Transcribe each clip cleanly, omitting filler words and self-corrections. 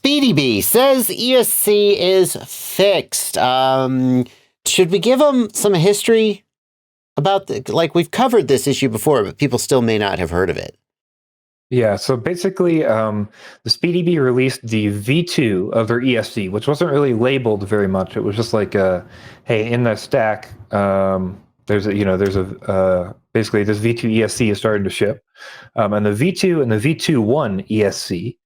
Speedybee says ESC is fixed. Should we give them some history about we've covered this issue before, but people still may not have heard of it. Yeah, so basically, the Speedybee released the V2 of their ESC, which wasn't really labeled very much. It was just like, hey, in the stack, basically this V2 ESC is starting to ship, and the V2 and the V2.1 ESC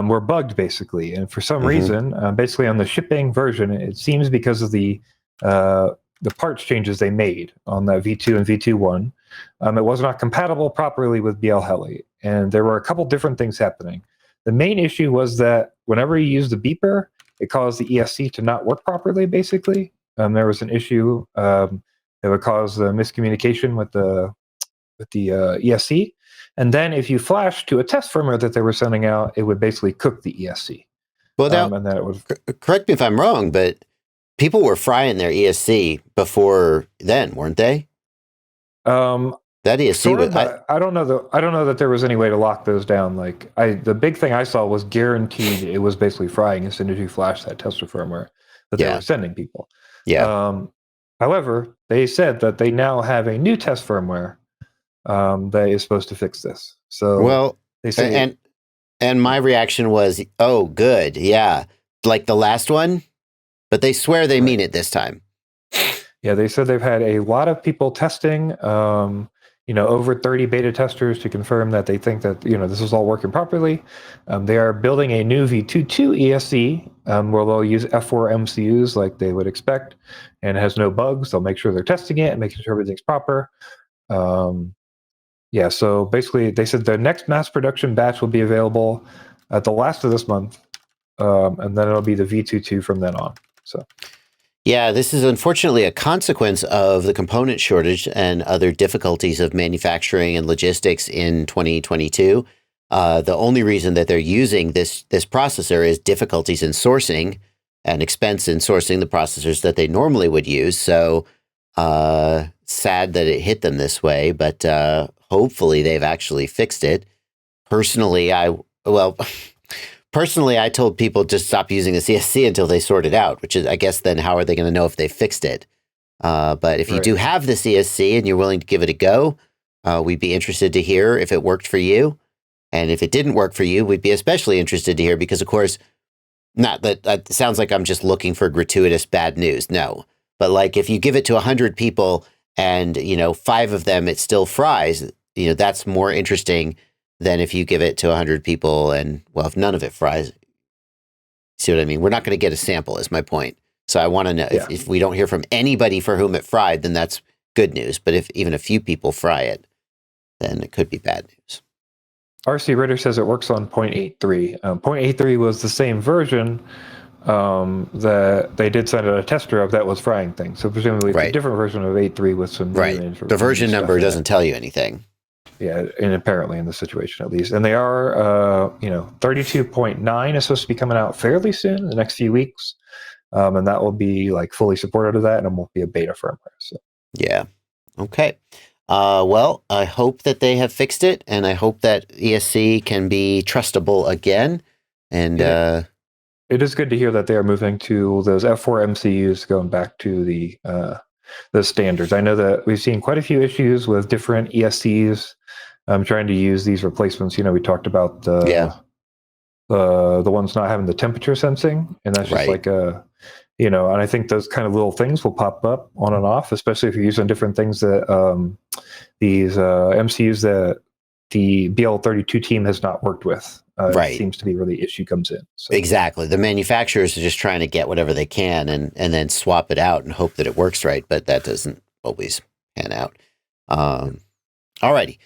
were bugged basically, and for some reason, basically on the shipping version, it seems because of the parts changes they made on that V2 and V2.1, it was not compatible properly with BL Heli. And there were a couple different things happening. The main issue was that whenever you use the beeper, it caused the ESC to not work properly, basically. There was an issue that would cause miscommunication with the ESC. And then if you flash to a test firmware that they were sending out, it would basically cook the ESC. Well, now, and then it would... correct me if I'm wrong, but people were frying their ESC before then, weren't they? That ESC sort of, I don't know that there was any way to lock those down. The big thing I saw was guaranteed it was basically frying as soon as you flash that tester firmware that they were sending people. Yeah. However, they said that they now have a new test firmware that is supposed to fix this. So well, they say and my reaction was, oh, good, yeah, like the last one, but they swear they mean it this time. Yeah, they said they've had a lot of people testing. Over 30 beta testers to confirm that they think that, this is all working properly. They are building a new V2.2 ESC where they'll use F4 MCUs like they would expect, and it has no bugs. They'll make sure they're testing it and making sure everything's proper. So basically they said the next mass production batch will be available at the last of this month, and then it'll be the V2.2 from then on. So. Yeah, this is unfortunately a consequence of the component shortage and other difficulties of manufacturing and logistics in 2022. The only reason that they're using this processor is difficulties in sourcing and expense in sourcing the processors that they normally would use. So sad that it hit them this way, but hopefully they've actually fixed it. Personally, I told people just stop using the CSC until they sort it out, which is, I guess, then how are they going to know if they fixed it? But if you do have the CSC and you're willing to give it a go, we'd be interested to hear if it worked for you. And if it didn't work for you, we'd be especially interested to hear because, of course, not that it sounds like I'm just looking for gratuitous bad news. No. But if you give it to 100 people and, 5 of them, it still fries, that's more interesting than if you give it to 100 people and, well, if none of it fries. See what I mean? We're not going to get a sample is my point. So I want to know if we don't hear from anybody for whom it fried, then that's good news. But if even a few people fry it, then it could be bad news. RC Ritter says it works on 0.83. 0.83 was the same version that they did send out a tester of that was frying things. So presumably it's a different version of 8.3 with some... The version number doesn't tell you anything. Yeah, and apparently in this situation at least. And they are, 32.9 is supposed to be coming out fairly soon, in the next few weeks. And that will be fully supported of that, and it won't be a beta firmware. So. Yeah. Okay. Well, I hope that they have fixed it, and I hope that ESC can be trustable again. And it is good to hear that they are moving to those F4 MCUs, going back to the standards. I know that we've seen quite a few issues with different ESCs trying to use these replacements. We talked about the ones not having the temperature sensing, and that's just and I think those kind of little things will pop up on and off, especially if you're using different things that these MCUs that the BL32 team has not worked with. It seems to be where the issue comes in. So. Exactly. The manufacturers are just trying to get whatever they can and then swap it out and hope that it works right, but that doesn't always pan out. All righty.